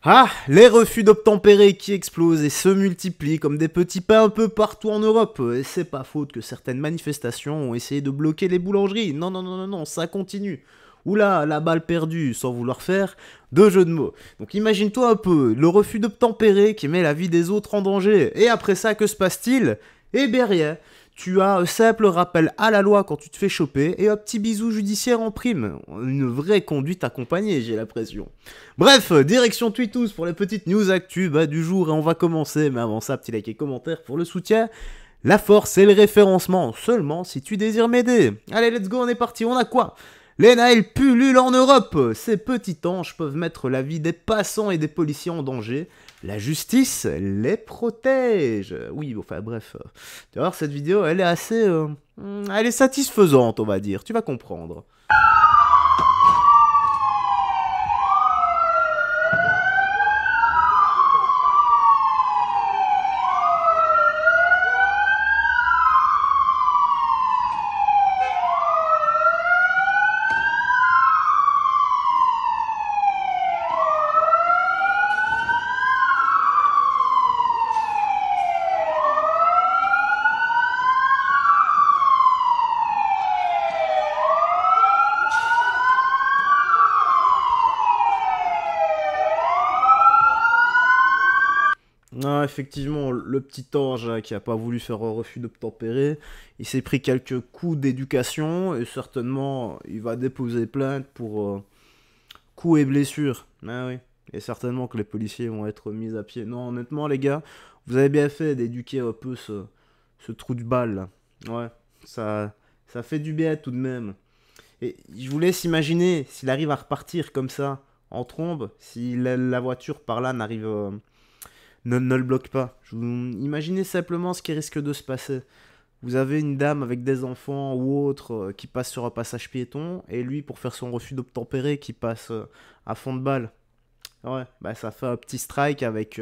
Ah, les refus d'obtempérer qui explosent et se multiplient comme des petits pains un peu partout en Europe. Et c'est pas faute que certaines manifestations ont essayé de bloquer les boulangeries. Non, non, non, non, non, ça continue. Oula, la balle perdue, sans vouloir faire de jeu de mots. Donc imagine-toi un peu, le refus d'obtempérer qui met la vie des autres en danger. Et après ça, que se passe-t-il? Eh bien rien. Tu as un simple rappel à la loi quand tu te fais choper et un petit bisou judiciaire en prime. Une vraie conduite accompagnée, j'ai l'impression. Bref, direction Tweetos pour les petites news actu du jour et on va commencer. Mais avant ça, petit like et commentaire pour le soutien. La force et le référencement, seulement si tu désires m'aider. Allez, let's go, on est parti, on a quoi? Les Naël pullulent en Europe. Ces petits anges peuvent mettre la vie des passants et des policiers en danger. La justice les protège. Oui, enfin bref. Tu vas voir, cette vidéo, elle est assez... elle est satisfaisante, on va dire. Tu vas comprendre. Ah, effectivement, le petit ange là, qui a pas voulu faire un refus d'obtempérer, il s'est pris quelques coups d'éducation et certainement il va déposer plainte pour coups et blessures. Ah oui. Et certainement que les policiers vont être mis à pied. Non, honnêtement, les gars, vous avez bien fait d'éduquer un peu ce trou de balle là. Ouais, ça fait du bien tout de même. Et je vous laisse imaginer s'il arrive à repartir comme ça, en trombe, si la voiture par là n'arrive. Ne le bloque pas. Imaginez simplement ce qui risque de se passer. Vous avez une dame avec des enfants ou autre qui passe sur un passage piéton, et lui, pour faire son refus d'obtempérer, qui passe à fond de balle. Ouais, bah ça fait un petit strike avec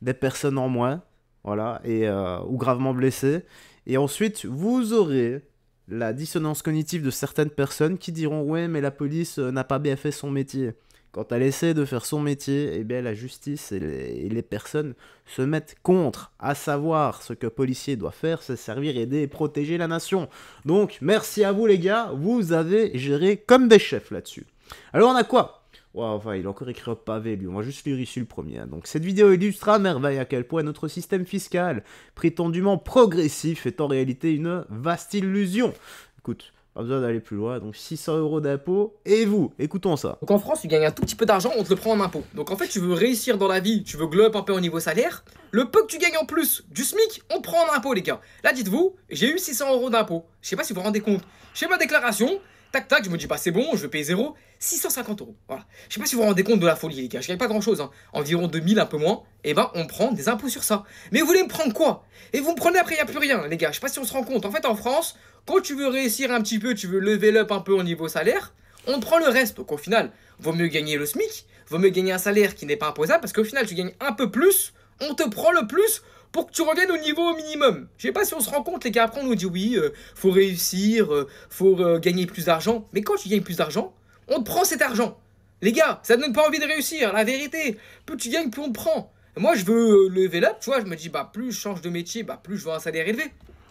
des personnes en moins, voilà, et ou gravement blessées. Et ensuite, vous aurez la dissonance cognitive de certaines personnes qui diront ouais, mais la police n'a pas bien fait son métier. Quand elle essaie de faire son métier, eh bien la justice et les personnes se mettent contre, à savoir ce que policier doit faire, c'est servir, aider et protéger la nation. Donc merci à vous les gars, vous avez géré comme des chefs là-dessus. Alors on a quoi? Wow, enfin, il a encore écrit un pavé, lui. On va juste lire ici le premier. Donc, cette vidéo illustre à merveille à quel point notre système fiscal, prétendument progressif, est en réalité une vaste illusion. Écoute, pas besoin d'aller plus loin. Donc, 600 € d'impôts. Et vous, écoutons ça. Donc en France, tu gagnes un tout petit peu d'argent, on te le prend en impôt. Donc en fait, tu veux réussir dans la vie, tu veux glow up un peu au niveau salaire. Le peu que tu gagnes en plus du SMIC, on te prend en impôt, les gars. Là, dites-vous, j'ai eu 600 € d'impôt. Je sais pas si vous vous rendez compte. Je fais ma déclaration, tac tac, je me dis, bah c'est bon, je vais payer 0. 650 €. Voilà. Je sais pas si vous vous rendez compte de la folie, les gars. Je gagne pas grand chose, hein. Environ 2000, un peu moins. Et ben, on prend des impôts sur ça. Mais vous voulez me prendre quoi? Et vous me prenez après, y a plus rien, les gars. Je sais pas si on se rend compte. En fait, en France, quand tu veux réussir un petit peu, tu veux level up un peu au niveau salaire, on te prend le reste. Donc au final, vaut mieux gagner le SMIC, vaut mieux gagner un salaire qui n'est pas imposable, parce qu'au final, tu gagnes un peu plus, on te prend le plus pour que tu reviennes au niveau minimum. Je sais pas si on se rend compte, les gars. Après, on nous dit oui, faut réussir, faut gagner plus d'argent. Mais quand tu gagnes plus d'argent, on te prend cet argent. Les gars, ça ne donne pas envie de réussir, la vérité. Plus tu gagnes, plus on te prend. Moi, je veux level up, tu vois, je me dis, bah, plus je change de métier, bah, plus je veux un salaire élevé.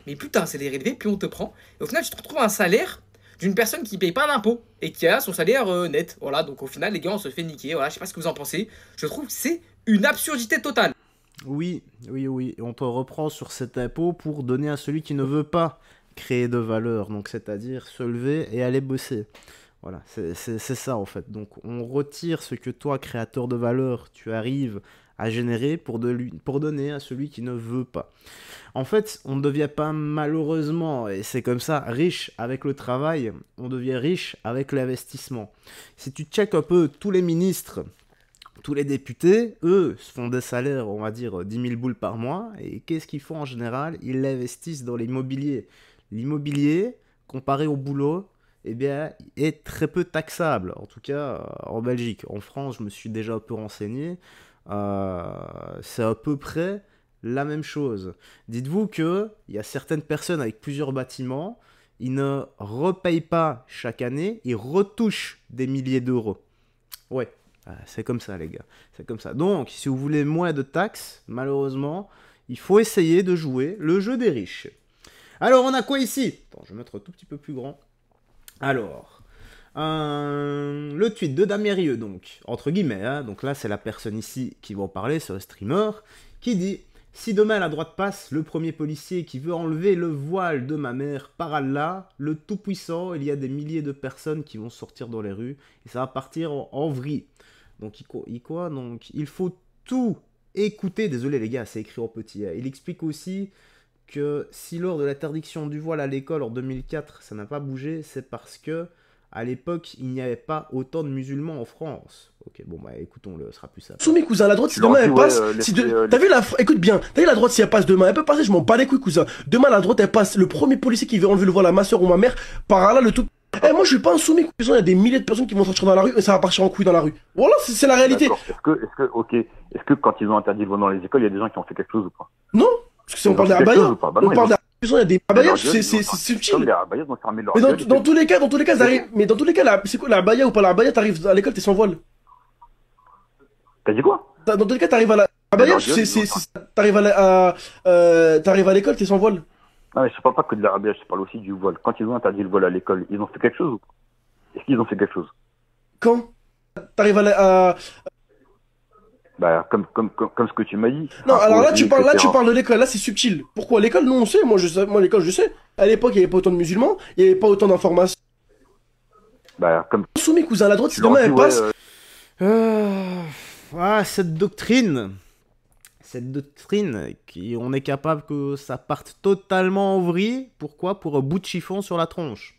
Mais plus t'as un salaire élevé, plus on te prend. Et au final, tu te retrouves un salaire d'une personne qui paye pas d'impôt et qui a son salaire net. Voilà, donc au final, les gars, on se fait niquer. Voilà, je sais pas ce que vous en pensez. Je trouve que c'est une absurdité totale. Oui, oui, oui. On te reprend sur cet impôt pour donner à celui qui ne veut pas créer de valeur. Donc, c'est-à-dire se lever et aller bosser. Voilà, c'est ça en fait. Donc on retire ce que toi, créateur de valeur, tu arrives à générer pour donner à celui qui ne veut pas. En fait, on ne devient pas malheureusement, et c'est comme ça, riche avec le travail, on devient riche avec l'investissement. Si tu checkes un peu tous les ministres, tous les députés, eux, se font des salaires, on va dire, 10 000 boules par mois, et qu'est-ce qu'ils font en général? Ils l'investissent dans l'immobilier. L'immobilier, comparé au boulot, eh bien, est très peu taxable, en tout cas en Belgique. En France, je me suis déjà un peu renseigné, c'est à peu près la même chose. Dites-vous qu'il y a certaines personnes avec plusieurs bâtiments, ils ne repayent pas chaque année, ils retouchent des milliers d'euros. Ouais, C'est comme ça, les gars. C'est comme ça. Donc, si vous voulez moins de taxes, malheureusement, il faut essayer de jouer le jeu des riches. Alors, on a quoi ici? Attends, je vais mettre un tout petit peu plus grand. Alors, le tweet de Damien Rieu, donc, entre guillemets, hein, donc là, c'est la personne ici qui va en parler, c'est un streamer, qui dit... Si demain la droite passe, le premier policier qui veut enlever le voile de ma mère, par Allah, le Tout-Puissant, il y a des milliers de personnes qui vont sortir dans les rues et ça va partir en vrille. Donc il faut tout écouter. Désolé les gars, c'est écrit en petit. Il explique aussi que si lors de l'interdiction du voile à l'école en 2004, ça n'a pas bougé, c'est parce que à l'époque, il n'y avait pas autant de musulmans en France. Ok, bon, bah écoutons-le, ce sera plus simple. Soumis, cousin, la droite, si demain elle passe. T'as vu la. Écoute bien, t'as vu la droite, si elle passe demain, elle peut passer, je m'en bats les couilles, cousin. Demain, la droite, elle passe. Le premier policier qui veut enlever le voile à ma soeur ou ma mère, par là, le tout. Eh, moi, je suis pas un soumis, cousin, il y a des milliers de personnes qui vont sortir dans la rue et ça va partir en couille dans la rue. Voilà, c'est la réalité. Est-ce que quand ils ont interdit le voile dans les écoles, il y a des gens qui ont fait quelque chose ou pas? Non, parce que si on parle des abayas, on parle des il y a des abayas, c'est subtil. Les abayas ont fermé leur Mais gueule, dans tous les cas, ça arrive. Mais dans tous les cas, c'est quoi la abaya ou pas la abaya, t'arrives à l'école, t'es sans voile. T'as dit quoi? Dans tous les cas, t'arrives à la abaya, t'arrives à l'école, t'es sans voile. Non, mais je parle pas que de la abaya, je parle aussi du voile. Quand ils ont interdit le voile à l'école, ils ont fait quelque chose ou pas? Est-ce qu'ils ont fait quelque chose? Quand t'arrives à Bah, comme ce que tu m'as dit. Non, alors là, tu parles de l'école, là, c'est subtil. Pourquoi? L'école, nous, on sait, moi, l'école, je sais. À l'époque, il n'y avait pas autant de musulmans, il n'y avait pas autant d'informations. Bah, comme. Soumis, cousin, la droite, si demain, elle passe. Cette doctrine, on est capable que ça parte totalement en vrille. Pourquoi? Pour un bout de chiffon sur la tronche.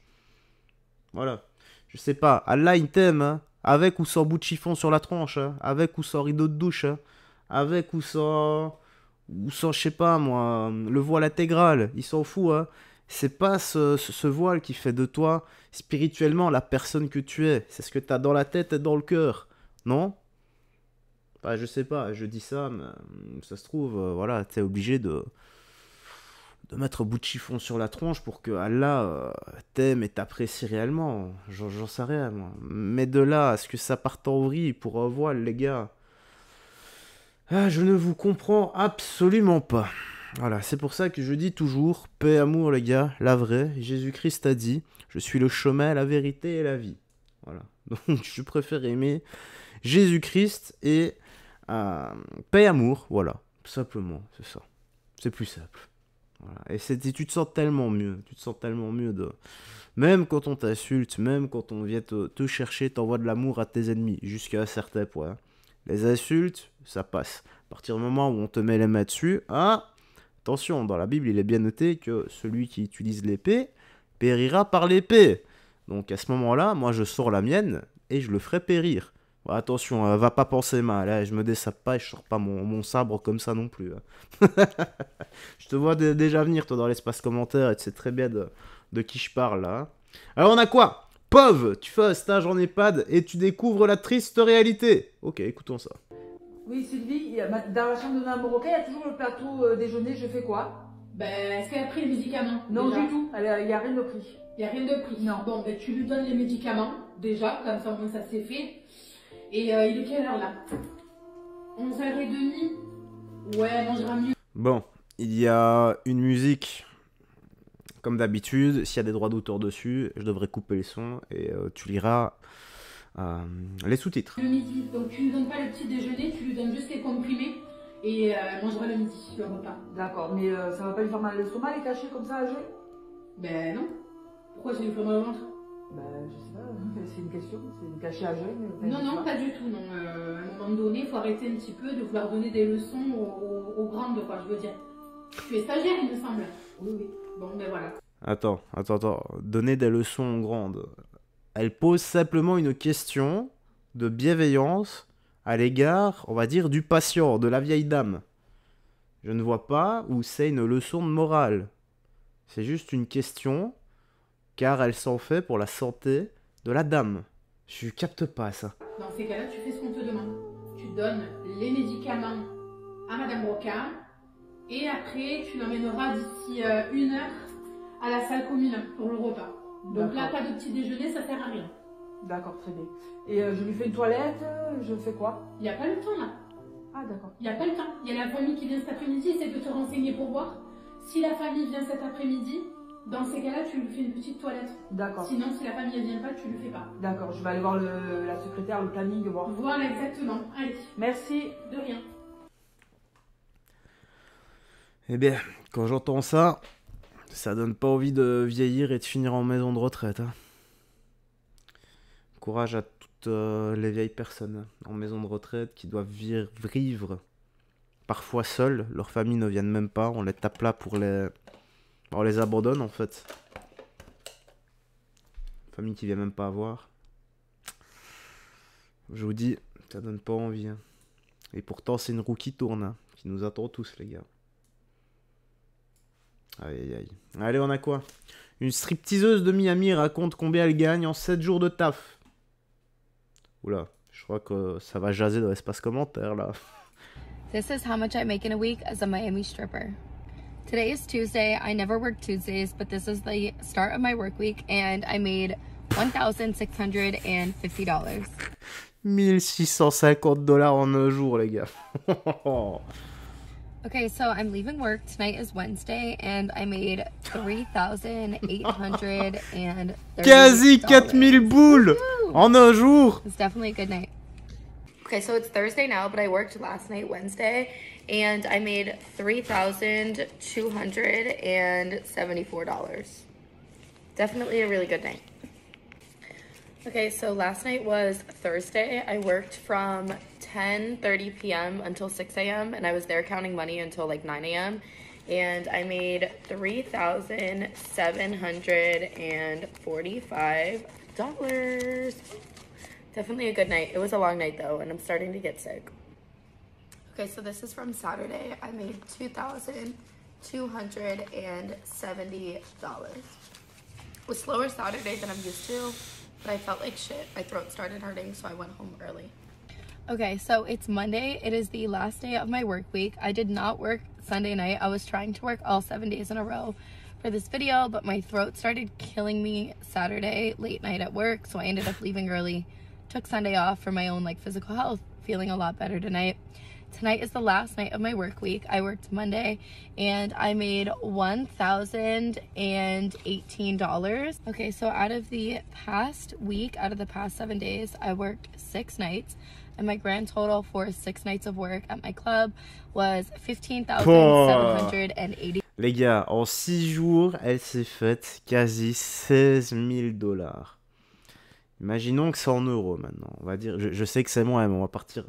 Voilà. Je sais pas, Allah, il t'aime, hein. Avec ou sans bout de chiffon sur la tronche, hein. Avec ou sans rideau de douche, hein. Avec ou sans, je sais pas moi, le voile intégral, il s'en fout, hein. C'est pas ce voile qui fait de toi spirituellement la personne que tu es. C'est ce que t'as dans la tête et dans le cœur, non? Bah, je sais pas, je dis ça, mais ça se trouve, voilà, t'es obligé de mettre un bout de chiffon sur la tronche pour que Allah t'aime et t'apprécie réellement. J'en sais rien, moi. Mais de là à ce que ça parte en vrille pour un voile, les gars, je ne vous comprends absolument pas. Voilà, c'est pour ça que je dis toujours, paix, amour, les gars, la vraie. Jésus-Christ a dit, je suis le chemin, la vérité et la vie. Voilà, donc je préfère aimer Jésus-Christ et paix, amour, voilà, simplement, c'est ça. C'est plus simple. Voilà. Et tu te sens tellement mieux. Même quand on t'insulte, même quand on vient te chercher, t'envoie de l'amour à tes ennemis, jusqu'à un certain point. Les insultes, ça passe. À partir du moment où on te met les mains dessus, attention, dans la Bible, il est bien noté que celui qui utilise l'épée périra par l'épée. Donc à ce moment-là, moi je sors la mienne et je le ferai périr. Attention, va pas penser mal, hein, je me dessape pas et je sors pas mon sabre comme ça non plus. Hein. Je te vois déjà venir, toi, dans l'espace commentaire, et tu sais très bien de qui je parle, là. Alors, on a quoi? POV, tu fais un stage en EHPAD et tu découvres la triste réalité. Ok, écoutons ça. Oui, Sylvie, dans la chambre de Mme Roquet, il y a toujours le plateau déjeuner, je fais quoi? Ben, est-ce qu'elle a pris les médicaments? Non, déjà? du tout, il n'y a rien de pris. Il n'y a rien de pris? Non. Bon, ben, tu lui donnes les médicaments, déjà, comme ça, au moins, ça c'est fait. Et il est quelle heure, là? 11h30? Ouais, elle mangera mieux. Bon, il y a une musique, comme d'habitude. S'il y a des droits d'auteur dessus, je devrais couper les sons et tu liras les sous-titres. Le midi, donc tu lui donnes pas le petit déjeuner, tu lui donnes juste les comprimés. Et elle mangera le midi, le repas. D'accord, mais ça va pas lui faire mal l'estomac, les cacher comme ça à jeun? Ben non. Pourquoi ça lui fait mal au ventre? Ben, je sais pas, c'est une question, c'est une cachée à jeun. Non, pas du tout, non. À un moment donné, il faut arrêter un petit peu de vouloir donner des leçons aux grandes, quoi, je veux dire. Tu es stagiaire, il me semble. Oui. Bon, ben voilà. Attends. Donner des leçons aux grandes. Elle pose simplement une question de bienveillance à l'égard, on va dire, du patient, de la vieille dame. Je ne vois pas où c'est une leçon de morale. C'est juste une question, car elle s'en fait pour la santé de la dame. Je capte pas ça. Dans ces cas-là, tu fais ce qu'on te demande. Tu donnes les médicaments à Madame Roca et après, tu l'emmèneras d'ici 1 heure à la salle commune pour le repas. Donc là, pas de petit déjeuner, ça sert à rien. D'accord, très bien. Et je lui fais une toilette, je fais quoi? Il n'y a pas le temps là. Ah, d'accord. Il n'y a pas le temps. Il y a la famille qui vient cet après-midi, essaie de te renseigner pour voir. Si la famille vient cet après-midi, dans ces cas-là, tu lui fais une petite toilette. D'accord. Sinon, si la famille ne vient pas, tu ne le fais pas. D'accord, je vais aller voir la secrétaire, le planning, voir. Voilà, exactement. Allez. Merci. De rien. Eh bien, quand j'entends ça, ça donne pas envie de vieillir et de finir en maison de retraite. Hein. Courage à toutes les vieilles personnes en maison de retraite qui doivent vivre parfois seules. Leurs familles ne viennent même pas. On les tape là pour les... On les abandonne en fait. Famille qui vient même pas voir. Je vous dis, ça donne pas envie. Hein. Et pourtant, c'est une roue qui tourne, hein, qui nous attend tous, les gars. Aïe aïe aïe. Allez, on a quoi? Une stripteaseuse de Miami raconte combien elle gagne en 7 jours de taf. Oula, je crois que ça va jaser dans l'espace commentaire là. This is how much I make in a week as a Miami stripper. Today is Tuesday. I never work Tuesdays, but this is the start of my work week and I made $1,650. $1,650 en un jour, les gars. Okay, so I'm leaving work. Tonight is Wednesday and I made $3,830. Quasi 4000 boules en un jour. It's definitely a good night. Okay, so it's Thursday now, but I worked last night, Wednesday, and I made $3,274. Definitely a really good night. Okay, so last night was Thursday. I worked from 10:30 p.m. until 6 a.m. and I was there counting money until like 9 a.m. and I made $3,745. Definitely a good night. It was a long night though, and I'm starting to get sick. Okay, so this is from Saturday. I made $2,270. It was slower Saturday than I'm used to, but I felt like shit. My throat started hurting, so I went home early. Okay, so it's Monday. It is the last day of my work week. I did not work Sunday night. I was trying to work all 7 days in a row for this video, but my throat started killing me Saturday late night at work, so I ended up leaving early. Took Sunday off for my own like physical health, feeling a lot better tonight. Tonight is the last night of my work week. I worked Monday and I made $1,018. Okay, so out of the past week, out of the past 7 days, I worked 6 nights. And my grand total for 6 nights of work at my club was $15,780. Les gars, en 6 jours, elle s'est faite quasi 16 000 $. Imaginons que c'est en euros maintenant. On va dire, je sais que c'est moins, mais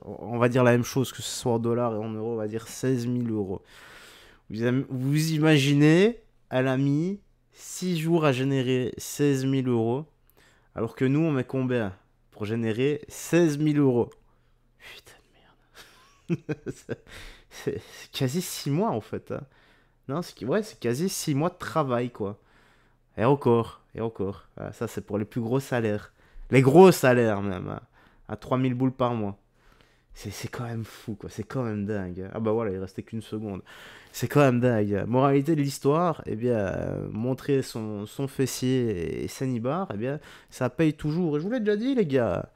on va dire la même chose, que ce soit en dollars et en euros, on va dire 16 000 €. Vous imaginez, elle a mis 6 jours à générer 16 000 €, alors que nous, on met combien pour générer 16 000 €? Putain de merde. C'est quasi 6 mois en fait. Hein. Non, c'est quasi 6 mois de travail quoi. Et encore. Ah, ça c'est pour les plus gros salaires. Les gros salaires même. Hein, à 3000 boules par mois. C'est quand même fou quoi. C'est quand même dingue. Ah bah voilà, il restait qu'une seconde. C'est quand même dingue. Moralité de l'histoire, eh bien, montrer son fessier et sa nibar, eh bien, ça paye toujours. Et je vous l'ai déjà dit les gars.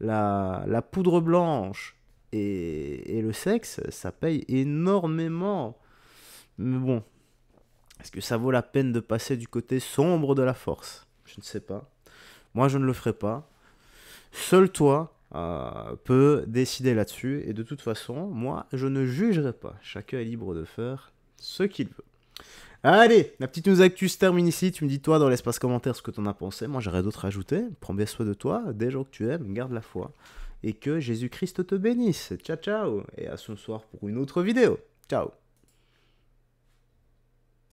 La poudre blanche et le sexe, ça paye énormément. Mais bon, est-ce que ça vaut la peine de passer du côté sombre de la force? Je ne sais pas. Moi, je ne le ferai pas. Seul toi peut décider là-dessus. Et de toute façon, moi, je ne jugerai pas. Chacun est libre de faire ce qu'il veut. Allez, la petite news actu se termine ici. Tu me dis toi dans l'espace commentaire ce que tu en as pensé. Moi j'aurais d'autres à ajouter. Prends bien soin de toi, des gens que tu aimes, garde la foi. Et que Jésus-Christ te bénisse. Ciao ciao. Et à ce soir pour une autre vidéo. Ciao.